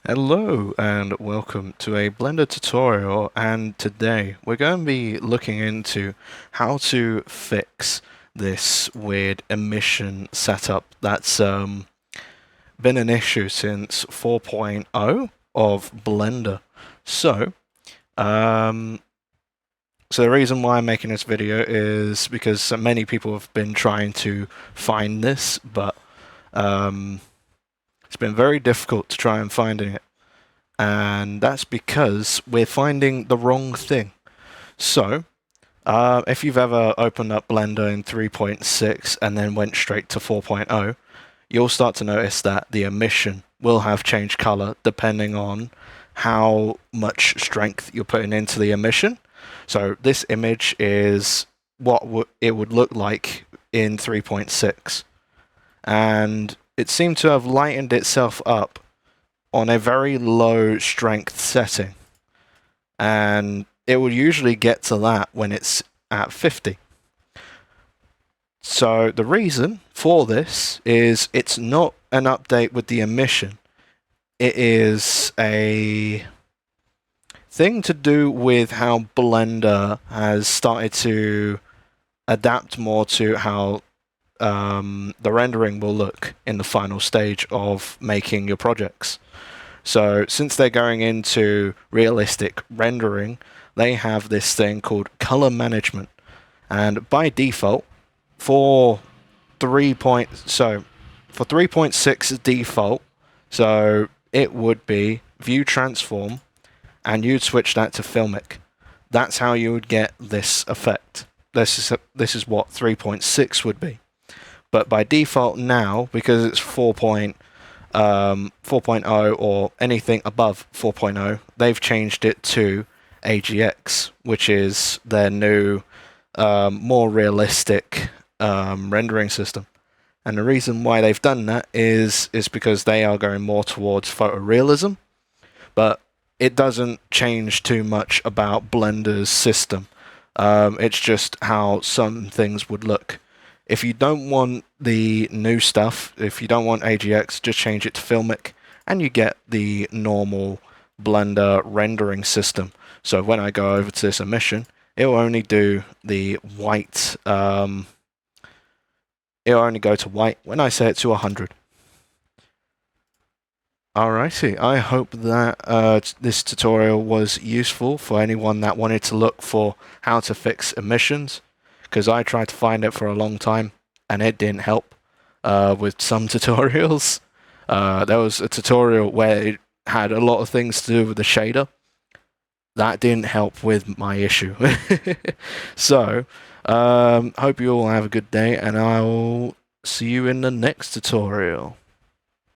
Hello and welcome to a Blender tutorial, and today we're going to be looking into how to fix this weird emission setup that's been an issue since 4.0 of Blender. So, um, so the reason why I'm making this video is because so many people have been trying to find this, but it's been very difficult to try and finding it. And that's because we're finding the wrong thing. So, if you've ever opened up Blender in 3.6 and then went straight to 4.0, you'll start to notice that the emission will have changed color depending on how much strength you're putting into the emission. So this image is what it would look like in 3.6. And it seemed to have lightened itself up on a very low strength setting, and it will usually get to that when it's at 50. So the reason for this is it's not an update with the emission. It is a thing to do with how Blender has started to adapt more to how the rendering will look in the final stage of making your projects. So since they're going into realistic rendering, they have this thing called color management. And by default, for 3.6 default, so it would be view transform, and you'd switch that to filmic. That's how you would get this effect. This is what 3.6 would be. But by default now, because it's 4.0 or anything above 4.0, they've changed it to AGX, which is their new, more realistic rendering system. And the reason why they've done that is because they are going more towards photorealism, but it doesn't change too much about Blender's system. It's just how some things would look. If you don't want the new stuff, if you don't want AGX, just change it to Filmic, and you get the normal Blender rendering system. So when I go over to this emission, it will only do the white. It will only go to white when I set it to 100. Alrighty, I hope that this tutorial was useful for anyone that wanted to look for how to fix emissions, because I tried to find it for a long time and it didn't help with some tutorials. There was a tutorial where it had a lot of things to do with the shader. That didn't help with my issue. So, hope you all have a good day, and I'll see you in the next tutorial.